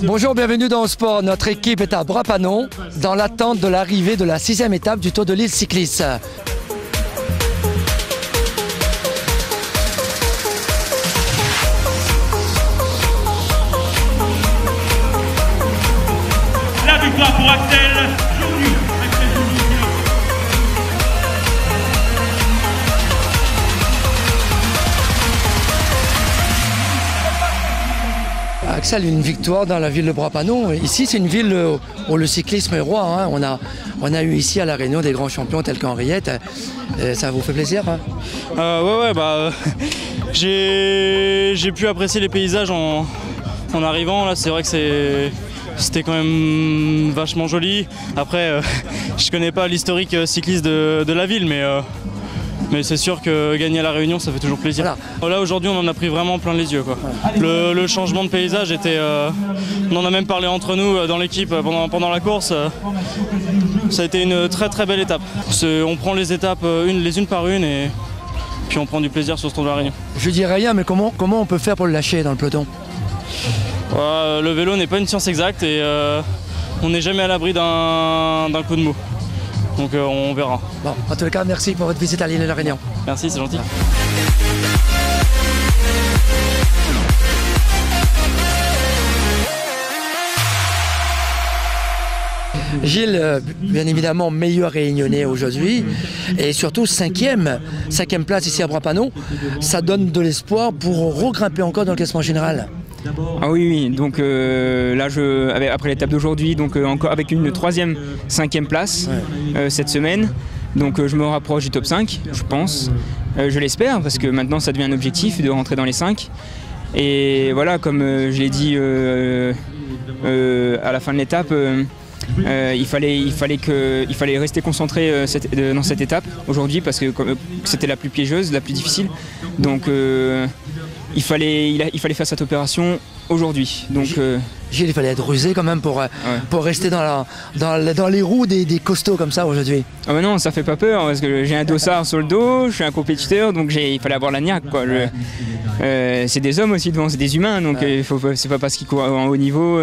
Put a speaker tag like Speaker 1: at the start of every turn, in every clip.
Speaker 1: Bonjour, bienvenue dans le sport. Notre équipe est à Bras-Panon dans l'attente de l'arrivée de la 6e étape du Tour de l'Île cycliste.
Speaker 2: La victoire pour Axel Journy.
Speaker 1: Axel, une victoire dans la ville de Bras-Panon. Ici, c'est une ville où le cyclisme est roi. Hein. On a eu ici à La Réunion des grands champions tels qu'Henriette. Ça vous fait plaisir hein?
Speaker 3: J'ai pu apprécier les paysages en arrivant. Là, c'est vrai que c'était quand même vachement joli. Après, je connais pas l'historique cycliste de la ville, mais c'est sûr que gagner à La Réunion, ça fait toujours plaisir. Voilà. Là, aujourd'hui, on en a pris vraiment plein les yeux, quoi. Le changement de paysage était... on en a même parlé entre nous dans l'équipe pendant la course. Ça a été une très très belle étape. On prend les étapes les unes par une et puis on prend du plaisir sur ce Tour de La Réunion.
Speaker 1: Je dirais rien, mais comment on peut faire pour le lâcher dans le peloton?
Speaker 3: Le vélo n'est pas une science exacte et on n'est jamais à l'abri d'un coup de mou. Donc on verra.
Speaker 1: Bon, en tous les cas, merci pour votre visite à l'île de La Réunion.
Speaker 3: Merci, c'est gentil.
Speaker 1: Gilles, bien évidemment, meilleur réunionnais aujourd'hui et surtout cinquième place ici à Bras-Panon. Ça donne de l'espoir pour regrimper encore dans le classement général.
Speaker 4: Ah oui, donc là, après l'étape d'aujourd'hui, donc encore avec une 3e, 5e place cette semaine. Donc je me rapproche du top 5, je pense. Je l'espère, parce que maintenant ça devient un objectif de rentrer dans les 5. Et voilà, comme je l'ai dit à la fin de l'étape, il fallait rester concentré dans cette étape aujourd'hui, parce que c'était la plus piégeuse, la plus difficile. Donc il fallait faire cette opération aujourd'hui. Donc
Speaker 1: Gilles, il fallait être rusé quand même pour rester dans les roues des costauds comme ça aujourd'hui.
Speaker 4: Ah non, ça fait pas peur parce que j'ai un dossard sur le dos, je suis un compétiteur, donc il fallait avoir la niaque, quoi. C'est des hommes aussi devant, c'est des humains, donc c'est pas parce qu'ils courent en haut niveau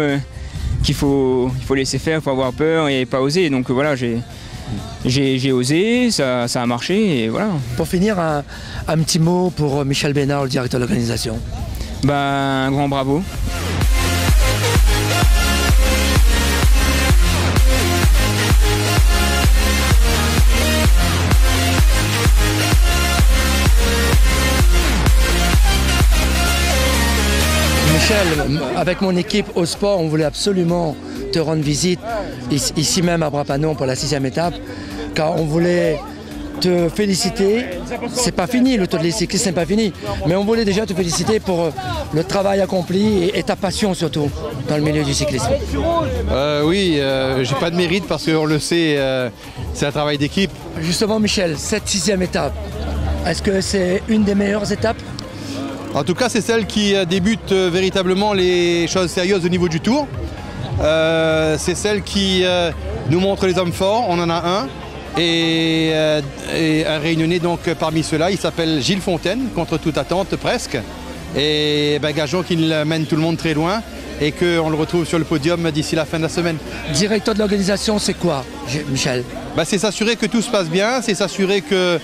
Speaker 4: qu'il faut laisser faire, il faut avoir peur et pas oser. Donc voilà, j'ai osé, ça a marché et voilà.
Speaker 1: Pour finir, un petit mot pour Michel Bénard, le directeur de l'organisation.
Speaker 4: Un grand bravo.
Speaker 1: Michel, avec mon équipe au sport, on voulait absolument te rendre visite ici même à Bras-Panon pour la 6e étape, car on voulait te féliciter. C'est pas fini, le Tour de l'Île cycliste n'est pas fini, mais on voulait déjà te féliciter pour le travail accompli et ta passion surtout dans le milieu du cyclisme.
Speaker 5: Oui, j'ai pas de mérite parce qu'on le sait, c'est un travail d'équipe.
Speaker 1: Justement Michel, cette 6e étape, est-ce que c'est une des meilleures étapes?
Speaker 5: En tout cas, c'est celle qui débute véritablement les choses sérieuses au niveau du Tour. C'est celle qui nous montre les hommes forts, on en a un. Et un réunionnais donc parmi ceux-là, il s'appelle Gilles Fontaine, contre toute attente presque. Et gageons qu'il mène tout le monde très loin et qu'on le retrouve sur le podium d'ici la fin de la semaine.
Speaker 1: Directeur de l'organisation, c'est quoi, Michel?
Speaker 5: C'est s'assurer que tout se passe bien, c'est s'assurer que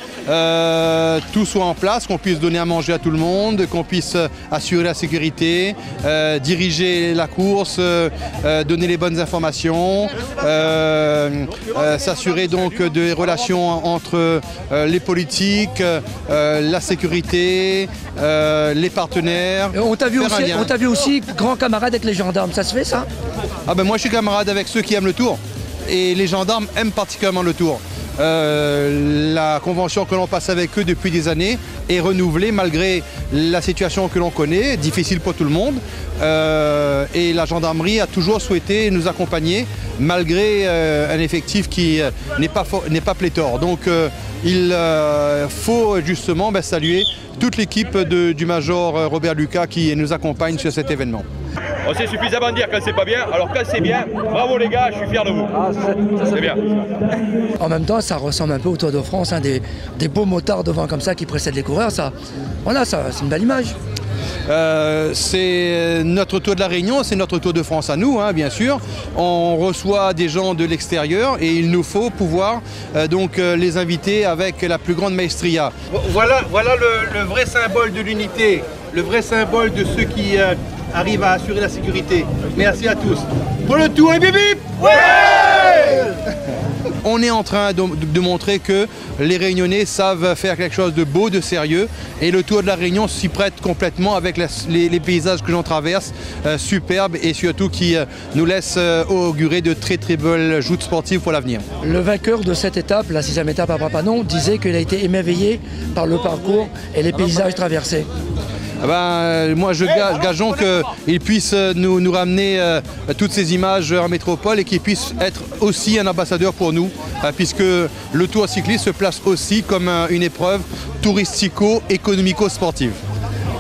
Speaker 5: tout soit en place, qu'on puisse donner à manger à tout le monde, qu'on puisse assurer la sécurité, diriger la course, donner les bonnes informations, s'assurer donc des relations entre les politiques, la sécurité, les partenaires.
Speaker 1: On t'a vu aussi grand camarade avec les gendarmes, ça se fait ça?
Speaker 5: Moi je suis camarade avec ceux qui aiment le Tour. Et les gendarmes aiment particulièrement le Tour. La convention que l'on passe avec eux depuis des années est renouvelée malgré la situation que l'on connaît, difficile pour tout le monde. Et la gendarmerie a toujours souhaité nous accompagner malgré un effectif qui n'est pas pléthore. Donc il faut justement saluer toute l'équipe du major Robert Lucas qui nous accompagne sur cet événement.
Speaker 6: On sait suffisamment dire quand c'est pas bien. Alors quand c'est bien, bravo les gars, je suis fier de vous. C'est bien.
Speaker 1: En même temps, ça ressemble un peu au Tour de France, hein, des beaux motards devant comme ça qui précèdent les coureurs. Voilà, c'est une belle image.
Speaker 5: C'est notre Tour de la Réunion, c'est notre Tour de France à nous, hein, bien sûr. On reçoit des gens de l'extérieur et il nous faut pouvoir les inviter avec la plus grande maestria. Voilà le vrai symbole de l'unité, le vrai symbole de ceux qui arrivent à assurer la sécurité. Merci à tous. Pour le Tour et bip bip! Ouais! On est en train de montrer que les Réunionnais savent faire quelque chose de beau, de sérieux, et le Tour de la Réunion s'y prête complètement avec les paysages que j'en traverse, superbes et surtout qui nous laissent augurer de très très belles joutes sportives pour l'avenir.
Speaker 1: Le vainqueur de cette étape, la 6e étape à Papanon, disait qu'il a été émerveillé par le parcours et les paysages traversés.
Speaker 5: Moi je gageons qu'il puisse nous ramener toutes ces images en métropole et qu'il puisse être aussi un ambassadeur pour nous, puisque le Tour cycliste se place aussi comme une épreuve touristico-économico-sportive.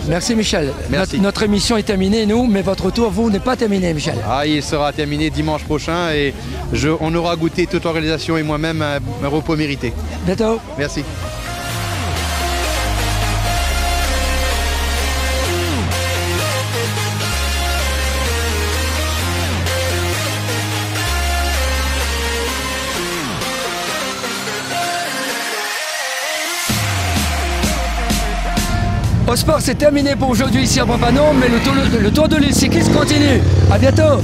Speaker 1: Merci Michel.
Speaker 5: Merci.
Speaker 1: Notre émission est terminée, nous, mais votre tour, vous, n'est pas terminé, Michel.
Speaker 5: Il sera terminé dimanche prochain et on aura goûté toute l'organisation et moi-même un repos mérité.
Speaker 1: Bientôt.
Speaker 5: Merci.
Speaker 1: Au sport, c'est terminé pour aujourd'hui ici à Papanon, mais le tour de l'île cycliste continue. À bientôt.